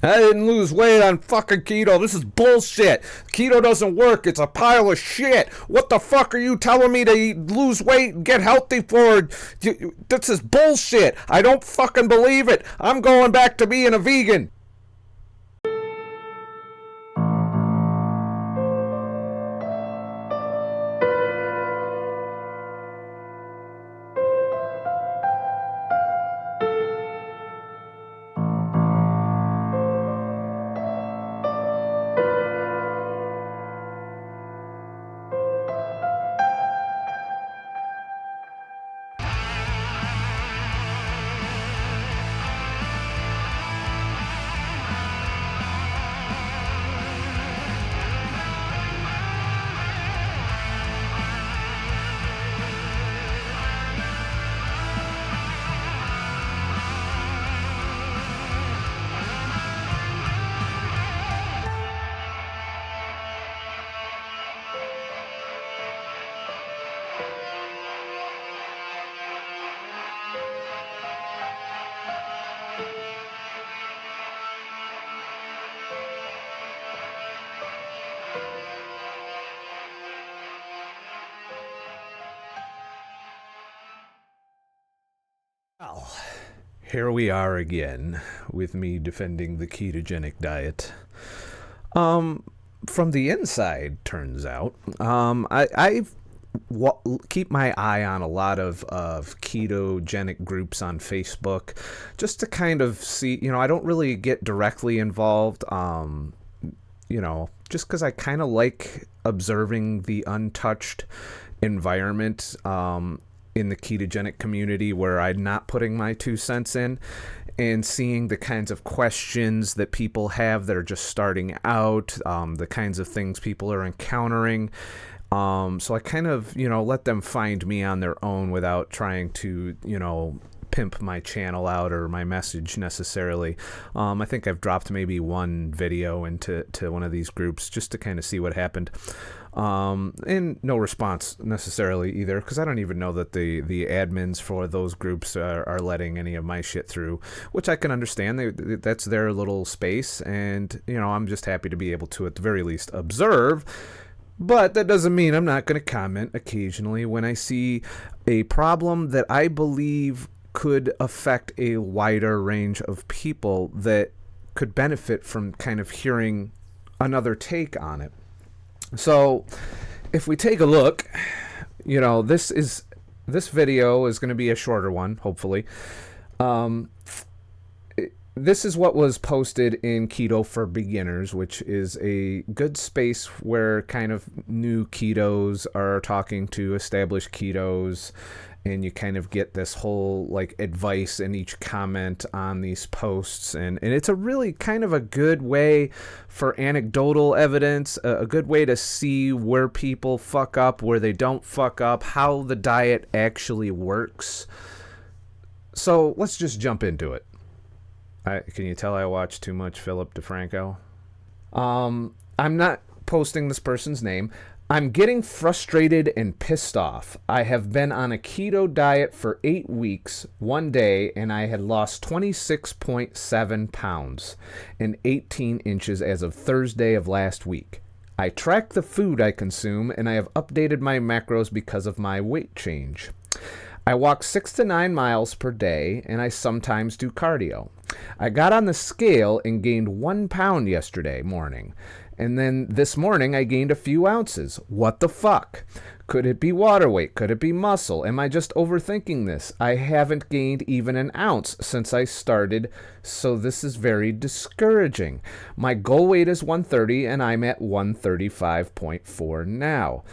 I didn't lose weight on fucking keto. This is bullshit. Keto doesn't work. It's a pile of shit. What the fuck are you telling me to lose weight and get healthy for? This is bullshit. I don't fucking believe it. I'm going back to being a vegan. Well, here we are again with me defending the ketogenic diet. From the inside, turns out, I keep my eye on a lot of ketogenic groups on Facebook just to kind of see, I don't really get directly involved, just because I kind of like observing the untouched environment, in the ketogenic community where I'm not putting my 2 cents in, and seeing the kinds of questions that people have that are just starting out, the kinds of things people are encountering. So I kind of, let them find me on their own without trying to, pimp my channel out or my message necessarily. I think I've dropped maybe one video into one of these groups just to kind of see what happened. And no response necessarily either, because I don't even know that the admins for those groups are letting any of my shit through, which I can understand. That's their little space, and I'm just happy to be able to, at the very least, observe. But that doesn't mean I'm not going to comment occasionally when I see a problem that I believe could affect a wider range of people that could benefit from kind of hearing another take on it. So if we take a look, this video is going to be a shorter one, hopefully. This is what was posted in Keto for Beginners, which is a good space where kind of new ketos are talking to established ketos, and you kind of get this whole advice in each comment on these posts, and it's a really kind of a good way for anecdotal evidence, a good way to see where people fuck up, where they don't fuck up, how the diet actually works. So let's just jump into it. Can you tell I watch too much Philip DeFranco? I'm not posting this person's name. I'm getting frustrated and pissed off. I have been on a keto diet for 8 weeks, one day, and I had lost 26.7 pounds and 18 inches as of Thursday of last week. I track the food I consume, and I have updated my macros because of my weight change. I walk 6 to 9 miles per day, and I sometimes do cardio. I got on the scale and gained 1 pound yesterday morning. And then this morning I gained a few ounces. What the fuck? Could it be water weight? Could it be muscle? Am I just overthinking this? I haven't gained even an ounce since I started, so this is very discouraging. My goal weight is 130 and I'm at 135.4 now.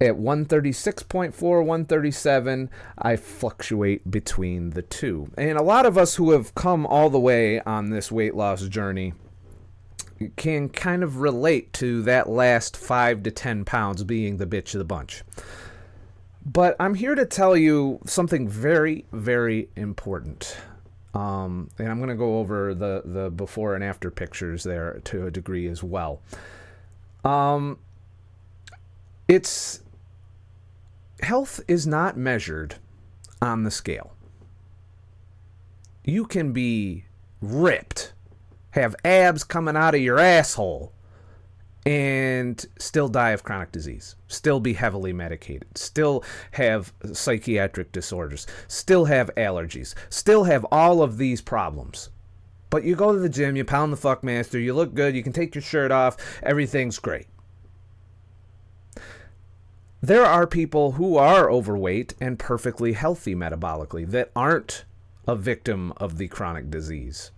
At 136.4, 137, I fluctuate between the two. And a lot of us who have come all the way on this weight loss journey can kind of relate to that last 5 to 10 pounds being the bitch of the bunch. But I'm here to tell you something very, very important. And I'm going to go over the before and after pictures there to a degree as well. Health is not measured on the scale. You can be ripped, have abs coming out of your asshole, and still die of chronic disease, still be heavily medicated, still have psychiatric disorders, still have allergies, still have all of these problems. But you go to the gym, you pound the fuckmaster, you look good, you can take your shirt off, everything's great. There are people who are overweight and perfectly healthy metabolically that aren't a victim of the chronic disease.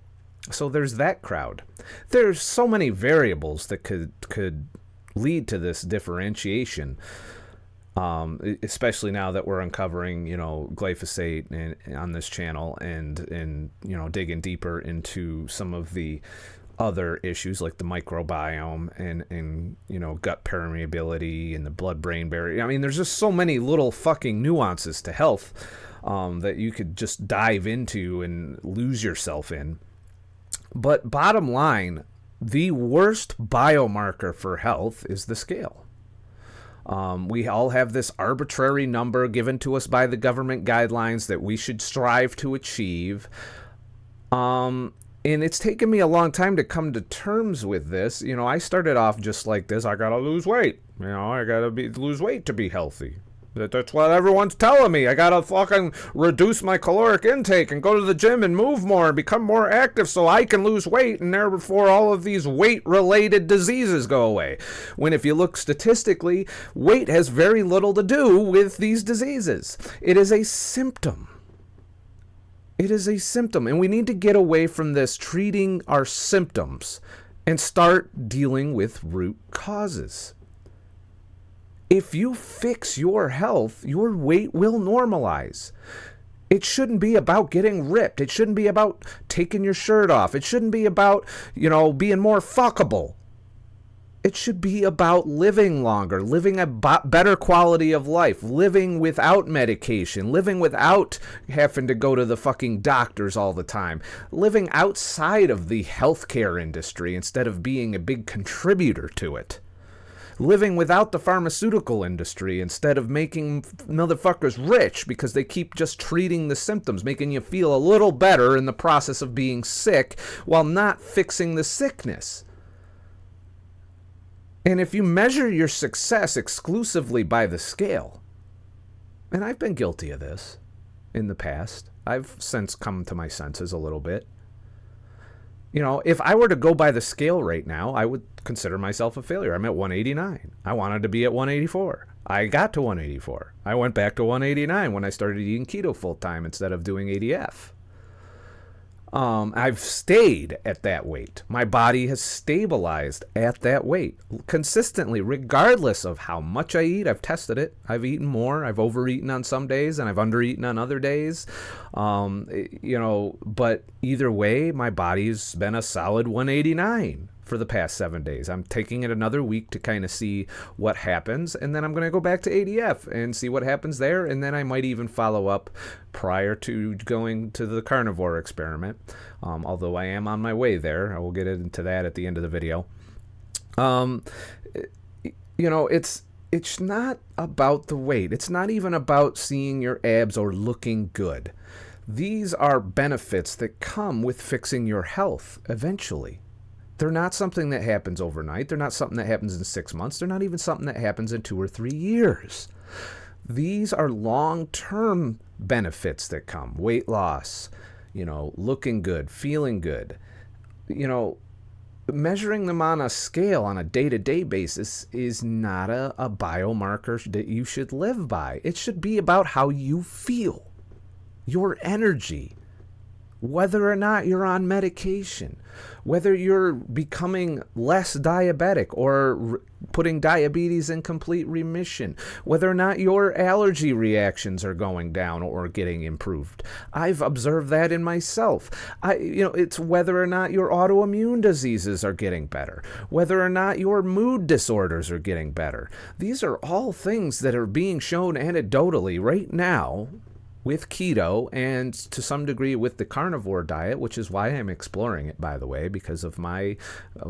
So there's that crowd. There's so many variables that could lead to this differentiation, especially now that we're uncovering, glyphosate on this channel and digging deeper into some of the other issues like the microbiome and gut permeability and the blood-brain barrier. I mean, there's just so many little fucking nuances to health that you could just dive into and lose yourself in. But bottom line, the worst biomarker for health is the scale. We all have this arbitrary number given to us by the government guidelines that we should strive to achieve. And it's taken me a long time to come to terms with this. I started off just like this. I got to lose weight. I got to lose weight to be healthy. That's what everyone's telling me. I gotta fucking reduce my caloric intake and go to the gym and move more and become more active so I can lose weight, and therefore all of these weight-related diseases go away. When if you look statistically, weight has very little to do with these diseases. It is a symptom. It is a symptom, and we need to get away from this treating our symptoms and start dealing with root causes. If you fix your health, your weight will normalize. It shouldn't be about getting ripped. It shouldn't be about taking your shirt off. It shouldn't be about, being more fuckable. It should be about living longer, living a better quality of life, living without medication, living without having to go to the fucking doctors all the time, living outside of the healthcare industry instead of being a big contributor to it. Living without the pharmaceutical industry instead of making motherfuckers rich because they keep just treating the symptoms, making you feel a little better in the process of being sick while not fixing the sickness. And if you measure your success exclusively by the scale, and I've been guilty of this in the past, I've since come to my senses a little bit. If I were to go by the scale right now, I would consider myself a failure. I'm at 189. I wanted to be at 184. I got to 184. I went back to 189 when I started eating keto full time instead of doing ADF. I've stayed at that weight. My body has stabilized at that weight consistently, regardless of how much I eat. I've tested it. I've eaten more. I've overeaten on some days, and I've undereaten on other days. But either way, my body's been a solid 189 for the past 7 days. I'm taking it another week to kind of see what happens, and then I'm going to go back to ADF and see what happens there, and then I might even follow up prior to going to the carnivore experiment, although I am on my way there. I will get into that at the end of the video. It's not about the weight. It's not even about seeing your abs or looking good. These are benefits that come with fixing your health eventually. They're not something that happens overnight. They're not something that happens in 6 months. They're not even something that happens in 2 or 3 years. These are long-term benefits that come. Weight loss, looking good, feeling good. Measuring them on a scale on a day-to-day basis is not a biomarker that you should live by. It should be about how you feel, your energy, whether or not you're on medication, whether you're becoming less diabetic or putting diabetes in complete remission, whether or not your allergy reactions are going down or getting improved. I've observed that in myself. It's whether or not your autoimmune diseases are getting better, whether or not your mood disorders are getting better. These are all things that are being shown anecdotally right now with keto and to some degree with the carnivore diet, which is why I'm exploring it, by the way, because of my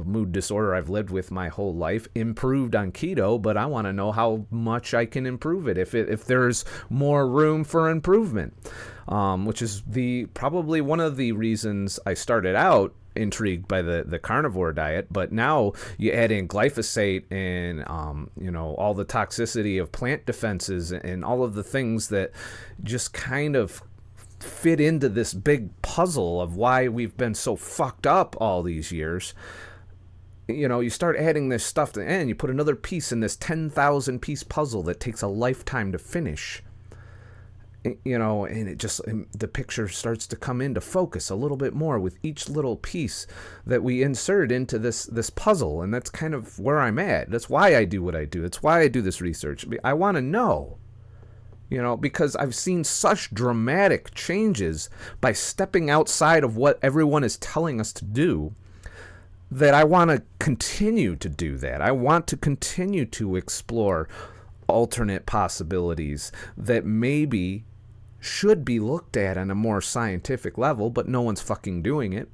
mood disorder I've lived with my whole life, improved on keto, but I want to know how much I can improve it, if there's more room for improvement, which is probably one of the reasons I started out intrigued by the carnivore diet, but now you add in glyphosate and all the toxicity of plant defenses and all of the things that just kind of fit into this big puzzle of why we've been so fucked up all these years. You start adding this stuff to, and you put another piece in this 10,000 piece puzzle that takes a lifetime to finish. And the picture starts to come into focus a little bit more with each little piece that we insert into this puzzle. And that's kind of where I'm at. That's why I do what I do. That's why I do this research. I want to know, because I've seen such dramatic changes by stepping outside of what everyone is telling us to do, that I want to continue to do that. I want to continue to explore alternate possibilities that maybe should be looked at on a more scientific level, but no one's fucking doing it,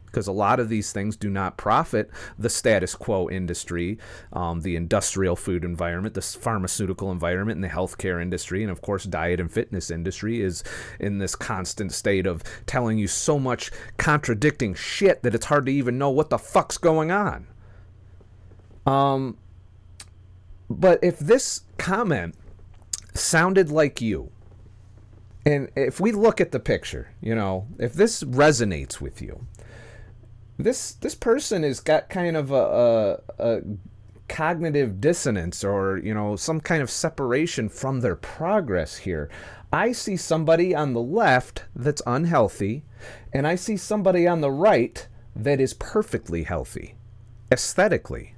because a lot of these things do not profit the status quo industry, the industrial food environment, the pharmaceutical environment, and the healthcare industry, and of course diet and fitness industry is in this constant state of telling you so much contradicting shit that it's hard to even know what the fuck's going on. But if this comment sounded like you, and if we look at the picture, if this resonates with you, this person has got kind of a cognitive dissonance, or some kind of separation from their progress here. I see somebody on the left that's unhealthy, and I see somebody on the right that is perfectly healthy, aesthetically.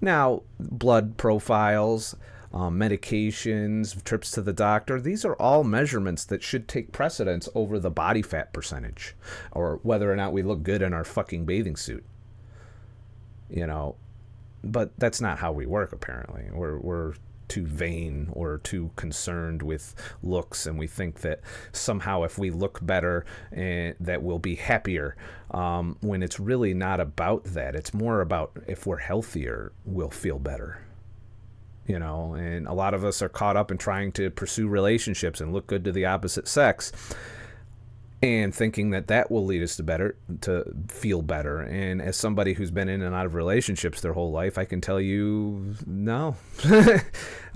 Now, blood profiles, medications, trips to the doctor, these are all measurements that should take precedence over the body fat percentage, or whether or not we look good in our fucking bathing suit. But that's not how we work, apparently. We're too vain or too concerned with looks, and we think that somehow if we look better, that we'll be happier, when it's really not about that. It's more about if we're healthier, we'll feel better. And a lot of us are caught up in trying to pursue relationships and look good to the opposite sex, and thinking that will lead us to feel better. And as somebody who's been in and out of relationships their whole life, I can tell you, no.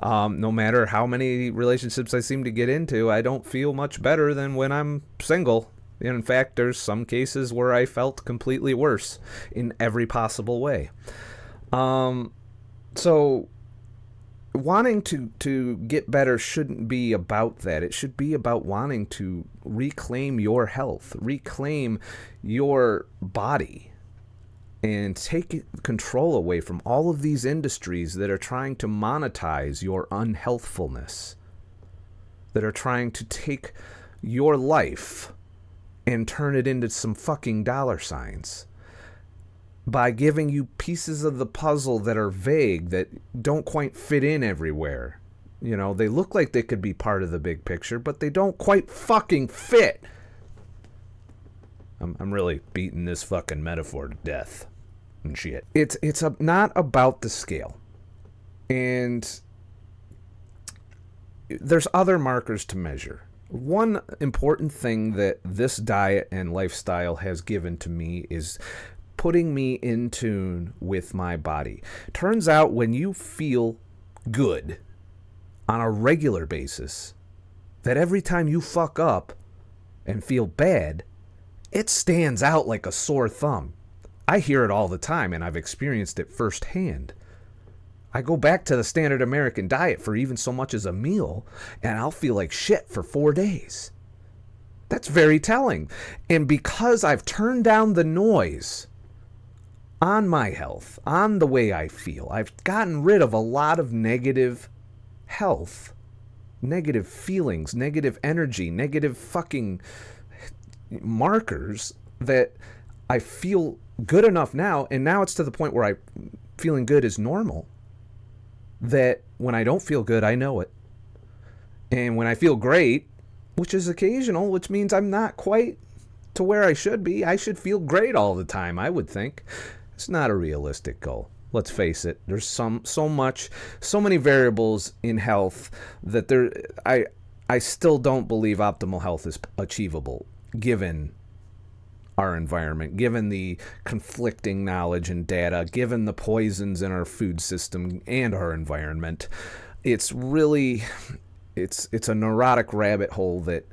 No matter how many relationships I seem to get into, I don't feel much better than when I'm single. And in fact, there's some cases where I felt completely worse in every possible way. So wanting to get better shouldn't be about that. It should be about wanting to reclaim your health, reclaim your body, and take control away from all of these industries that are trying to monetize your unhealthfulness, that are trying to take your life and turn it into some fucking dollar signs by giving you pieces of the puzzle that are vague, that don't quite fit in everywhere. They look like they could be part of the big picture, but they don't quite fucking fit. I'm really beating this fucking metaphor to death and shit. It's not about the scale. And there's other markers to measure. One important thing that this diet and lifestyle has given to me is putting me in tune with my body. Turns out when you feel good on a regular basis, that every time you fuck up and feel bad, it stands out like a sore thumb. I hear it all the time, and I've experienced it firsthand. I go back to the standard American diet for even so much as a meal, and I'll feel like shit for 4 days. That's very telling. And because I've turned down the noise on my health, on the way I feel, I've gotten rid of a lot of negative health, negative feelings, negative energy, negative fucking markers, that I feel good enough now, and now it's to the point where feeling good is normal, that when I don't feel good, I know it. And when I feel great, which is occasional, which means I'm not quite to where I should be, I should feel great all the time, I would think. It's not a realistic goal. Let's face it. There's so many variables in health that I still don't believe optimal health is achievable, given our environment, given the conflicting knowledge and data, given the poisons in our food system and our environment. It's really, it's a neurotic rabbit hole that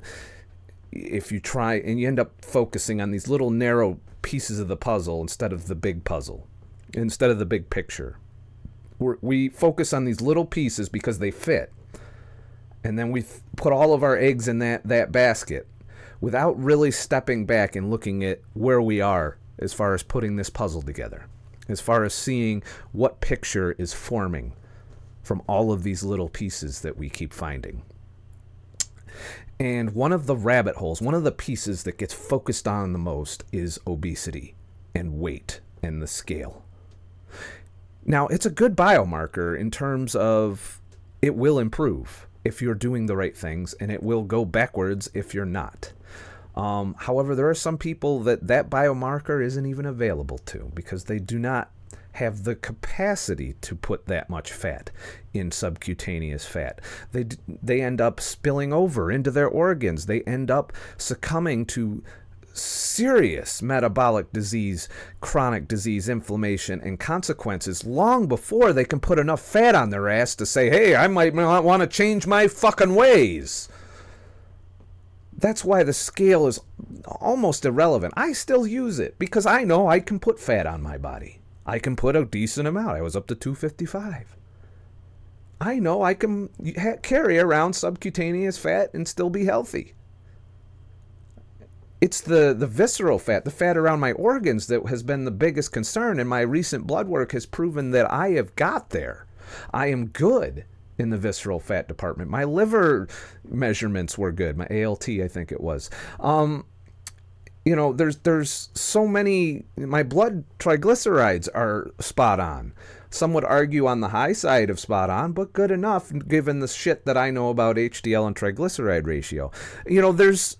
if you try and you end up focusing on these little narrow pieces of the puzzle instead of the big puzzle, instead of the big picture. We focus on these little pieces because they fit. And then we put all of our eggs in that basket without really stepping back and looking at where we are as far as putting this puzzle together, as far as seeing what picture is forming from all of these little pieces that we keep finding. And one of the rabbit holes, one of the pieces that gets focused on the most is obesity and weight and the scale. Now, it's a good biomarker in terms of it will improve if you're doing the right things, and it will go backwards if you're not. However, there are some people that biomarker isn't even available to because they do not have the capacity to put that much fat in subcutaneous fat. They end up spilling over into their organs. They end up succumbing to serious metabolic disease, chronic disease, inflammation, and consequences long before they can put enough fat on their ass to say, hey, I might want to change my fucking ways. That's why the scale is almost irrelevant. I still use it because I know I can put fat on my body. I can put a decent amount. I was up to 255. I know I can carry around subcutaneous fat and still be healthy. It's the visceral fat, the fat around my organs, that has been the biggest concern, and my recent blood work has proven that I have got there. I am good in the visceral fat department. My liver measurements were good. My ALT, I think it was. There's so many. My blood triglycerides are spot on. Some would argue on the high side of spot on, but good enough given the shit that I know about HDL and triglyceride ratio. There's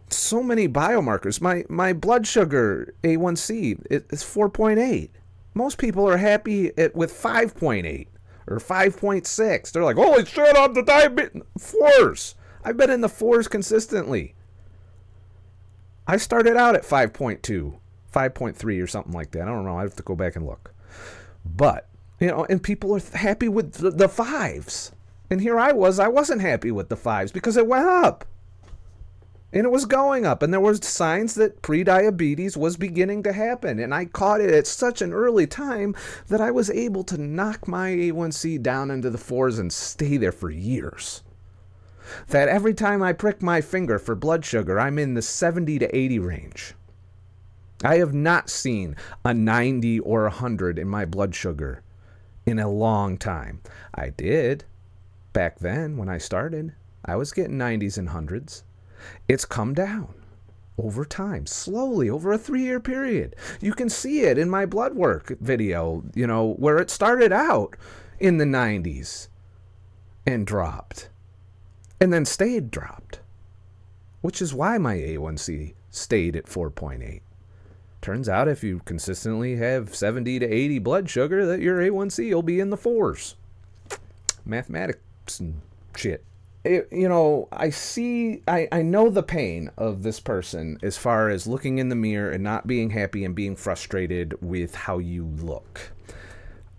so many biomarkers. My blood sugar, A1C, it's 4.8. Most people are happy with 5.8 or 5.6. They're like, holy shit, I'm the diabetes. 4s. I've been in the 4s consistently. I started out at 5.2, 5.3 or something like that. I don't know. I have to go back and look. But, and people are happy with the 5s. And here I wasn't happy with the 5s because it went up. And it was going up, and there was signs that prediabetes was beginning to happen. And I caught it at such an early time that I was able to knock my A1C down into the 4s and stay there for years. That every time I prick my finger for blood sugar, I'm in the 70 to 80 range. I have not seen a 90 or 100 in my blood sugar in a long time. I did back then when I started. I was getting 90s and 100s. It's come down over time, slowly, over a 3-year period. You can see it in my blood work video, where it started out in the 90s and dropped and then stayed dropped, which is why my A1C stayed at 4.8. Turns out if you consistently have 70 to 80 blood sugar, that your A1C will be in the 4s. Mathematics and shit. I know the pain of this person as far as looking in the mirror and not being happy and being frustrated with how you look.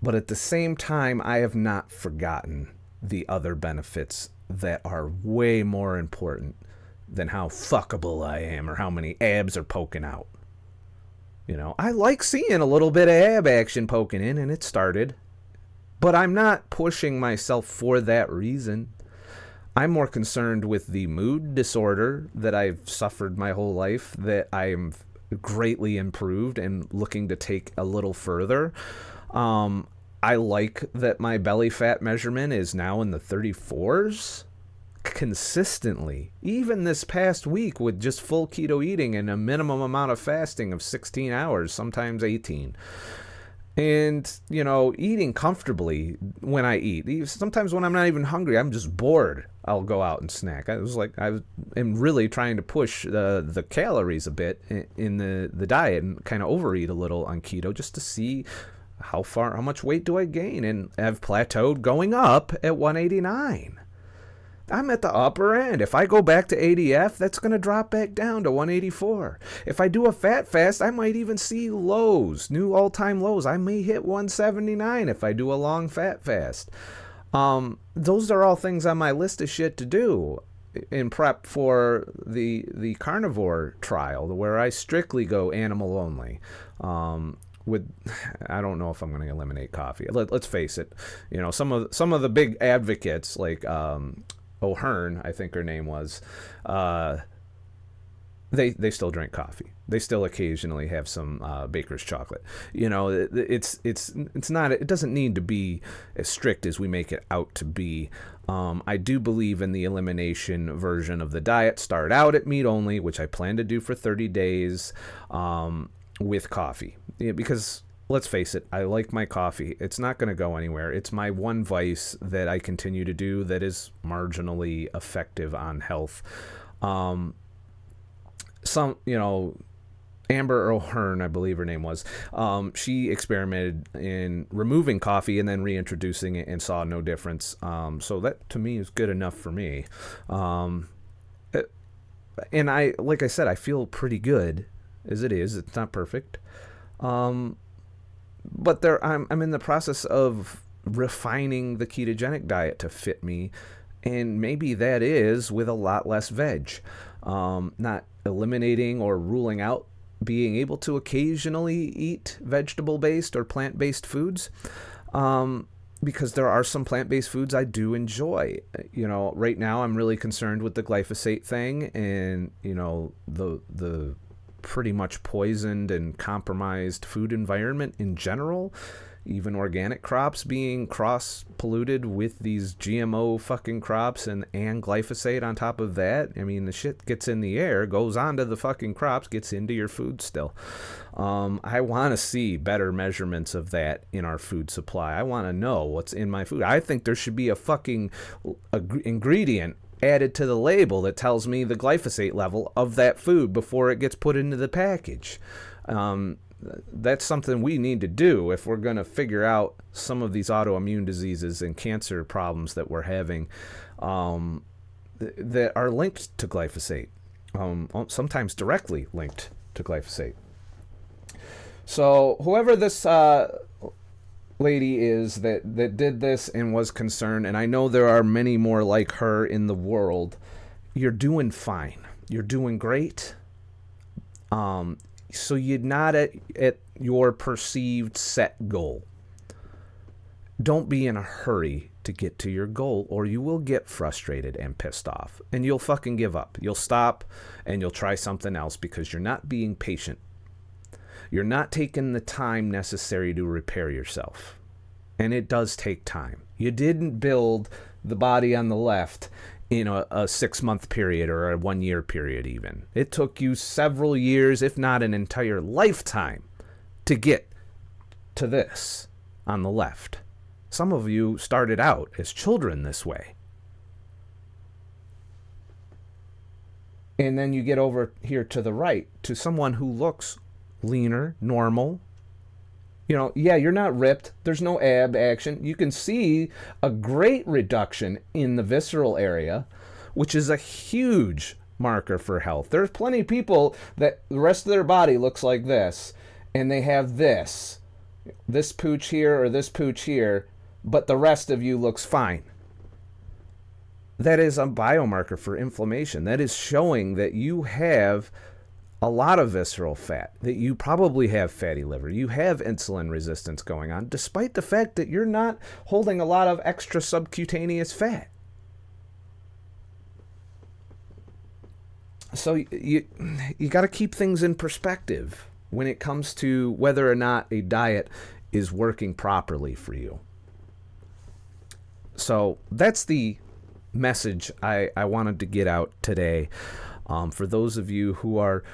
But at the same time, I have not forgotten the other benefits that are way more important than how fuckable I am or how many abs are poking out. I like seeing a little bit of ab action poking in, and it started. But I'm not pushing myself for that reason. I'm more concerned with the mood disorder that I've suffered my whole life, that I am greatly improved and looking to take a little further. I like that my belly fat measurement is now in the 34s consistently. Even this past week with just full keto eating and a minimum amount of fasting of 16 hours, sometimes 18. And, eating comfortably when I eat. Sometimes when I'm not even hungry, I'm just bored, I'll go out and snack. I am really trying to push the calories a bit in the diet and kind of overeat a little on keto just to see how much weight do I gain. And I've plateaued going up at 189. I'm at the upper end. If I go back to ADF, that's going to drop back down to 184. If I do a fat fast, I might even see lows, new all-time lows. I may hit 179 if I do a long fat fast. Those are all things on my list of shit to do in prep for the carnivore trial, where I strictly go animal only. I don't know if I'm going to eliminate coffee. Let's face it. You know, some of the big advocates like O'Hearn, I think her name was, they still drink coffee. They still occasionally have some baker's chocolate. You know, it's not. It doesn't need to be as strict as we make it out to be. I do believe in the elimination version of the diet. Start out at meat only, which I plan to do for 30 days with coffee. Yeah, because let's face it, I like my coffee. It's not going to go anywhere. It's my one vice that I continue to do that is marginally effective on health. Amber O'Hearn, I believe her name was, she experimented in removing coffee and then reintroducing it and saw no difference. So that to me is good enough for me. And like I said, I feel pretty good as it is. It's not perfect. But I'm in the process of refining the ketogenic diet to fit me, and maybe that is with a lot less veg. Not eliminating or ruling out being able to occasionally eat vegetable-based or plant-based foods, because there are some plant-based foods I do enjoy. You know, right now I'm really concerned with the glyphosate thing, and you know, the pretty much poisoned and compromised food environment in general, even organic crops being cross-polluted with these GMO fucking crops and glyphosate on top of that. I mean, the shit gets in the air, goes onto the fucking crops, gets into your food still. I want to see better measurements of that in our food supply. I want to know what's in my food. I think there should be a fucking ingredient added to the label that tells me the glyphosate level of that food before it gets put into the package. That's something we need to do if we're going to figure out some of these autoimmune diseases and cancer problems that we're having that are linked to glyphosate, sometimes directly linked to glyphosate. So whoever this lady is that did this and was concerned, and I know there are many more like her in the world, you're doing fine. You're doing great. So you're not at your perceived set goal. Don't be in a hurry to get to your goal, or you will get frustrated and pissed off, and you'll fucking give up. You'll stop and you'll try something else because you're not being patient. You're not taking the time necessary to repair yourself. And it does take time. You didn't build the body on the left in a 6-month period or a 1-year period even. It took you several years, if not an entire lifetime, to get to this on the left. Some of you started out as children this way. And then you get over here to the right to someone who looks leaner, normal. You know, yeah, you're not ripped. There's no ab action. You can see a great reduction in the visceral area, which is a huge marker for health. There's plenty of people that the rest of their body looks like this, and they have this pooch here or this pooch here, but the rest of you looks fine. That is a biomarker for inflammation. That is showing that you have a lot of visceral fat, that you probably have fatty liver, you have insulin resistance going on, despite the fact that you're not holding a lot of extra subcutaneous fat. So you got to keep things in perspective when it comes to whether or not a diet is working properly for you. So that's the message I wanted to get out today. For those of you who are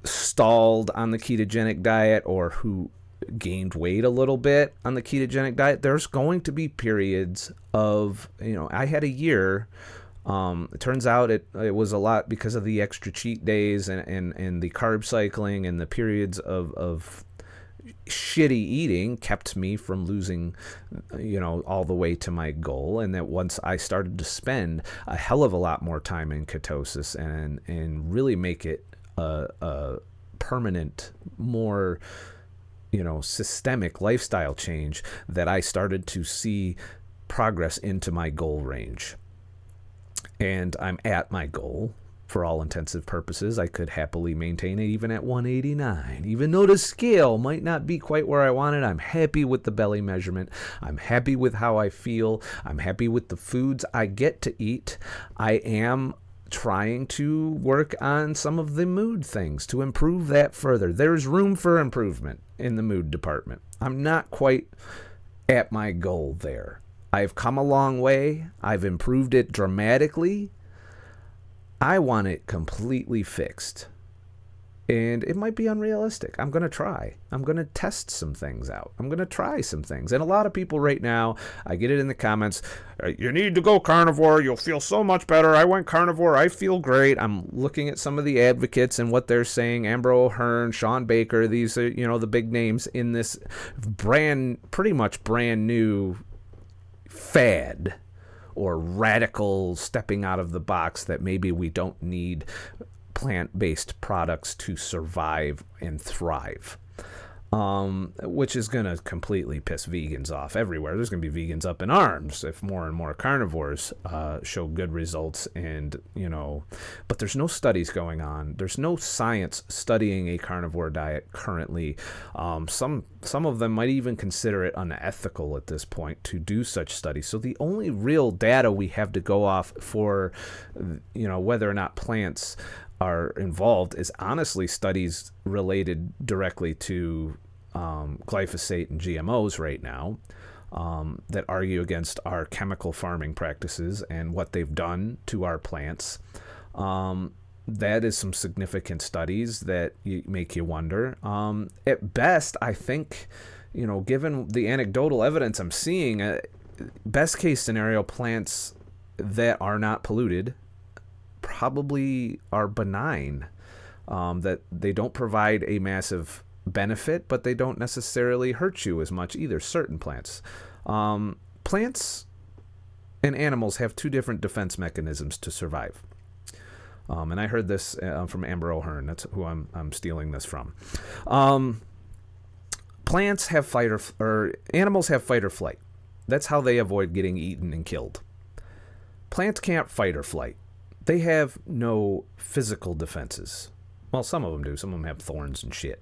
stalled on the ketogenic diet or who gained weight a little bit on the ketogenic diet, there's going to be periods of, I had a year. It turns out it was a lot because of the extra cheat days and the carb cycling and the periods of shitty eating kept me from losing, all the way to my goal. And that once I started to spend a hell of a lot more time in ketosis and really make it a permanent, more, systemic lifestyle change, that I started to see progress into my goal range. And I'm at my goal. For all intensive purposes, I could happily maintain it even at 189. Even though the scale might not be quite where I want it, I'm happy with the belly measurement. I'm happy with how I feel. I'm happy with the foods I get to eat. I am trying to work on some of the mood things to improve that further. There's room for improvement in the mood department. I'm not quite at my goal there. I've come a long way. I've improved it dramatically. I want it completely fixed. And it might be unrealistic. I'm going to try. I'm going to test some things out. I'm going to try some things. And a lot of people right now, I get it in the comments, you need to go carnivore. You'll feel so much better. I went carnivore. I feel great. I'm looking at some of the advocates and what they're saying. Amber O'Hearn, Sean Baker, these are, the big names in this pretty much brand new fad, or radical stepping out of the box, that maybe we don't need plant-based products to survive and thrive, which is going to completely piss vegans off everywhere. There's going to be vegans up in arms if more and more carnivores show good results. And, but there's no studies going on. There's no science studying a carnivore diet currently. Some of them might even consider it unethical at this point to do such studies. So the only real data we have to go off for, whether or not plants are involved is honestly studies related directly to glyphosate and GMOs right now, that argue against our chemical farming practices and what they've done to our plants. That is some significant studies that make you wonder. At best, I think, given the anecdotal evidence I'm seeing, best case scenario, plants that are not polluted probably are benign, that they don't provide a massive benefit, but they don't necessarily hurt you as much either. Certain plants. Plants and animals have two different defense mechanisms to survive. And I heard this from Amber O'Hearn. That's who I'm stealing this from. Plants have animals have fight or flight. That's how they avoid getting eaten and killed. Plants can't fight or flight. They have no physical defenses. Well, some of them do. Some of them have thorns and shit.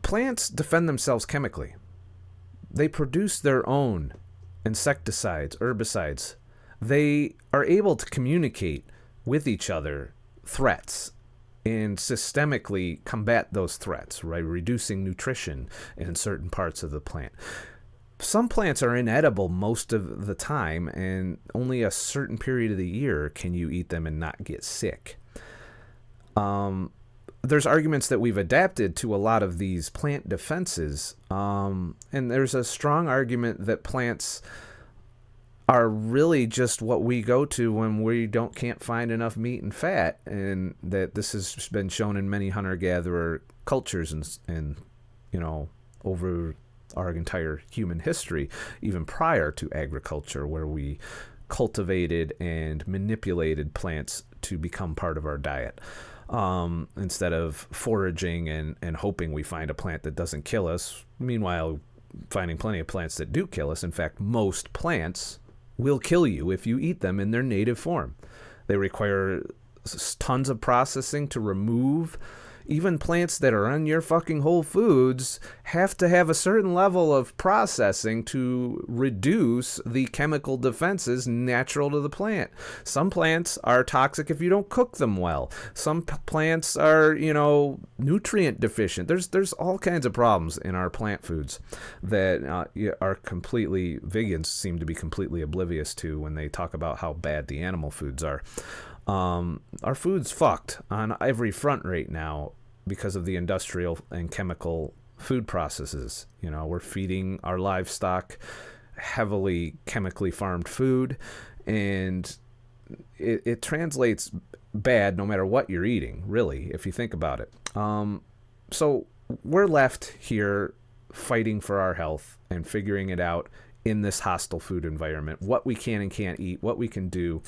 Plants defend themselves chemically. They produce their own insecticides, herbicides. They are able to communicate with each other threats and systemically combat those threats, right? Reducing nutrition in certain parts of the plant. Some plants are inedible most of the time, and only a certain period of the year can you eat them and not get sick. There's arguments that we've adapted to a lot of these plant defenses, and there's a strong argument that plants are really just what we go to when we can't find enough meat and fat, and that this has been shown in many hunter-gatherer cultures and over our entire human history, even prior to agriculture, where we cultivated and manipulated plants to become part of our diet, instead of foraging and hoping we find a plant that doesn't kill us. Meanwhile, finding plenty of plants that do kill us. In fact, most plants will kill you if you eat them in their native form. They require tons of processing to remove. Even plants that are on your fucking Whole Foods have to have a certain level of processing to reduce the chemical defenses natural to the plant. Some plants are toxic if you don't cook them well. Some plants are, nutrient deficient. There's all kinds of problems in our plant foods that are vegans seem to be completely oblivious to when they talk about how bad the animal foods are. Our food's fucked on every front right now because of the industrial and chemical food processes. We're feeding our livestock heavily chemically farmed food, and it translates bad no matter what you're eating, really, if you think about it. So we're left here fighting for our health and figuring it out in this hostile food environment, what we can and can't eat, what we can do.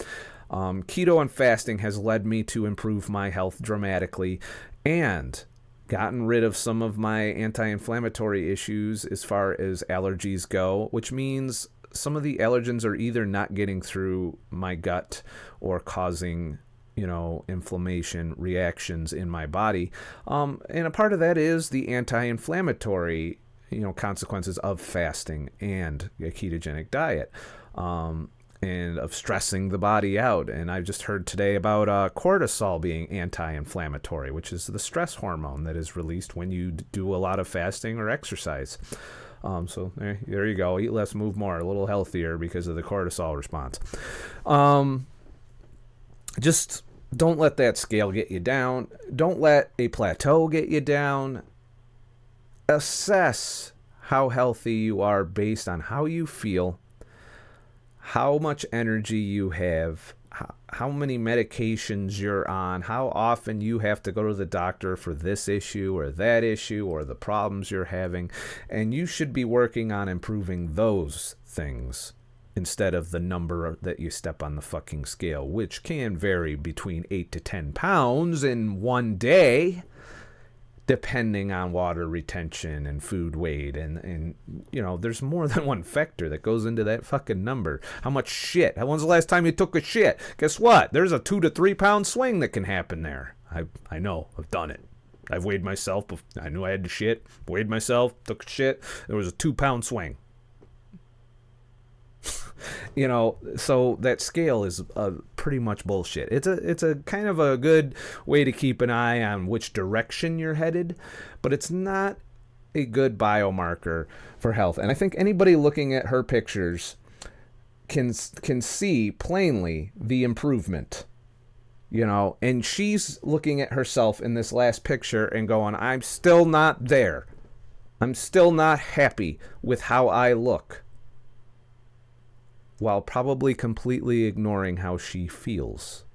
Keto and fasting has led me to improve my health dramatically and gotten rid of some of my anti-inflammatory issues as far as allergies go, which means some of the allergens are either not getting through my gut or causing, inflammation reactions in my body. And a part of that is the anti-inflammatory, consequences of fasting and a ketogenic diet. And of stressing the body out. And I just heard today about cortisol being anti-inflammatory, which is the stress hormone that is released when you do a lot of fasting or exercise. So there you go. Eat less, move more, a little healthier because of the cortisol response. Just don't let that scale get you down. Don't let a plateau get you down. Assess how healthy you are based on how you feel, how much energy you have, how many medications you're on, how often you have to go to the doctor for this issue or that issue or the problems you're having. And you should be working on improving those things instead of the number that you step on the fucking scale, which can vary between 8 to 10 pounds in one day, depending on water retention and food weight. And there's more than one factor that goes into that fucking number. How much shit? When's the last time you took a shit? Guess what? There's a 2 to 3 pound swing that can happen there. I know. I've done it. I've weighed myself. I knew I had to shit. Weighed myself. Took a shit. There was a 2 pound swing. So that scale is pretty much bullshit. It's a kind of a good way to keep an eye on which direction you're headed, but it's not a good biomarker for health. And I think anybody looking at her pictures can see plainly the improvement. And she's looking at herself in this last picture and going, I'm still not there. I'm still not happy with how I look, while probably completely ignoring how she feels,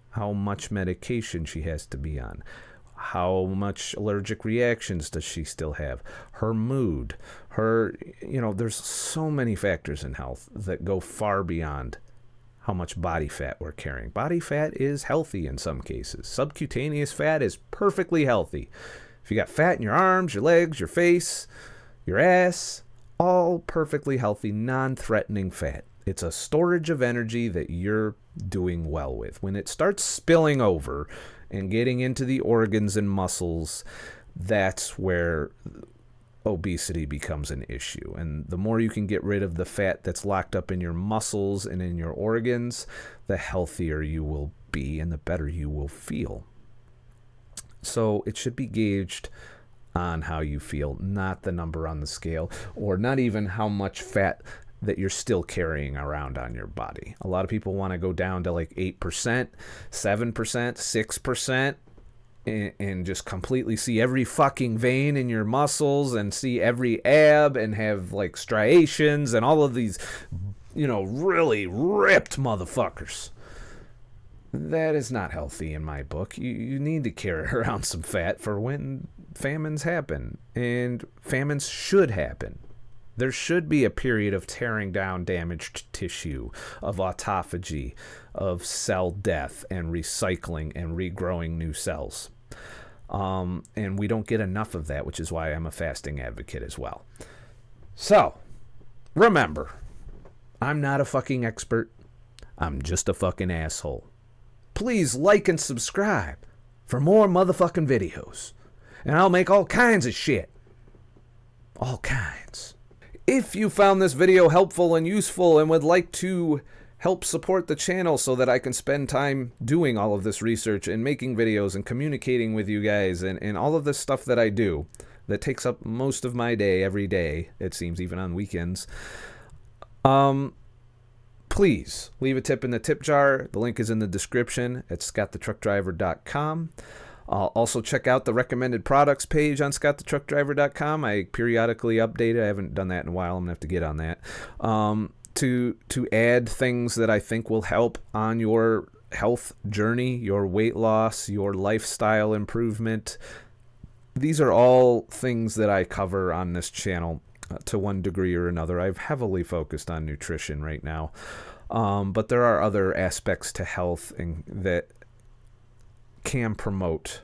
how much medication she has to be on, how much allergic reactions does she still have, her mood, there's so many factors in health that go far beyond how much body fat we're carrying. Body fat is healthy in some cases. Subcutaneous fat is perfectly healthy. If you got fat in your arms, your legs, your face, your ass, all perfectly healthy, non-threatening fat. It's a storage of energy that you're doing well with. When it starts spilling over and getting into the organs and muscles, that's where obesity becomes an issue. And the more you can get rid of the fat that's locked up in your muscles and in your organs, the healthier you will be and the better you will feel. So it should be gauged on how you feel, not the number on the scale, or not even how much fat that you're still carrying around on your body. A lot of people want to go down to like 8%, 7%, 6%, and just completely see every fucking vein in your muscles and see every ab and have like striations and all of these, really ripped motherfuckers. That is not healthy in my book. You need to carry around some fat for when famines happen, and famines should happen. There should be a period of tearing down damaged tissue, of autophagy, of cell death and recycling and regrowing new cells. And we don't get enough of that, which is why I'm a fasting advocate as well. So, remember, I'm not a fucking expert. I'm just a fucking asshole. Please like and subscribe for more motherfucking videos. And I'll make all kinds of shit. All kinds. If you found this video helpful and useful and would like to help support the channel so that I can spend time doing all of this research and making videos and communicating with you guys and all of this stuff that I do that takes up most of my day every day, it seems, even on weekends, please leave a tip in the tip jar. The link is in the description at ScottTheTruckDriver.com. Also check out the recommended products page on ScottTheTruckDriver.com. I periodically update it. I haven't done that in a while. I'm going to have to get on that. To add things that I think will help on your health journey, your weight loss, your lifestyle improvement, these are all things that I cover on this channel to one degree or another. I've heavily focused on nutrition right now, but there are other aspects to health that can promote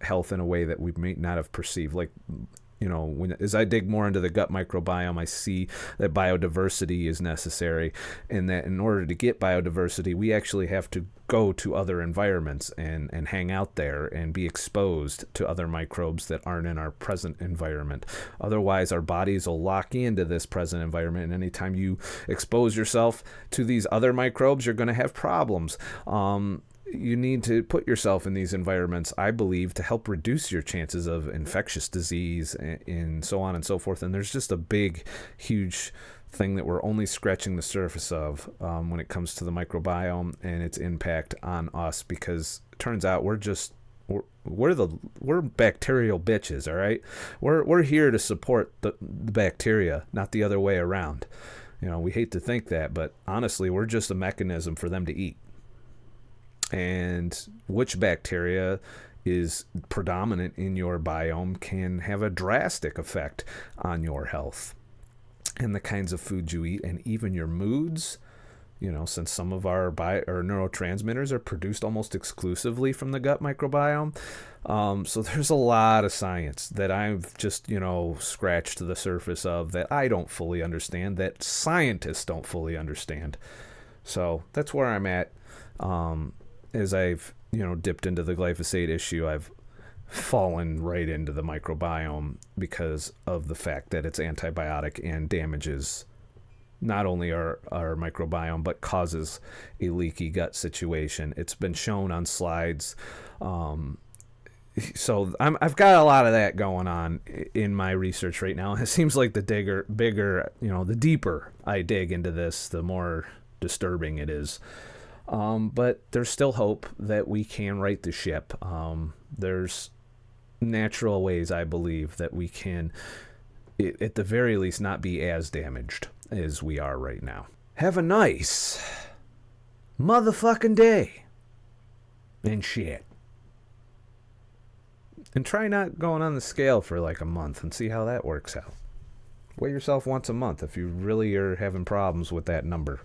health in a way that we may not have perceived. Like, as I dig more into the gut microbiome, I see that biodiversity is necessary, and that in order to get biodiversity, we actually have to go to other environments and hang out there and be exposed to other microbes that aren't in our present environment. Otherwise, our bodies will lock into this present environment, and anytime you expose yourself to these other microbes, you're going to have problems. You need to put yourself in these environments, I believe, to help reduce your chances of infectious disease and so on and so forth. And there's just a big, huge thing that we're only scratching the surface of when it comes to the microbiome and its impact on us, because it turns out we're bacterial bitches, all right? We're here to support the bacteria, not the other way around. We hate to think that, but honestly, we're just a mechanism for them to eat. And which bacteria is predominant in your biome can have a drastic effect on your health and the kinds of food you eat, and even your moods. Since some of our neurotransmitters are produced almost exclusively from the gut microbiome. So there's a lot of science that I've just, scratched the surface of, that I don't fully understand, that scientists don't fully understand. So that's where I'm at. As I've, dipped into the glyphosate issue, I've fallen right into the microbiome because of the fact that it's antibiotic and damages not only our microbiome, but causes a leaky gut situation. It's been shown on slides. So I've got a lot of that going on in my research right now. It seems like the the deeper I dig into this, the more disturbing it is. But there's still hope that we can right the ship. There's natural ways, I believe, that we can, at the very least, not be as damaged as we are right now. Have a nice motherfucking day and shit. And try not going on the scale for like a month and see how that works out. Weigh yourself once a month if you really are having problems with that number.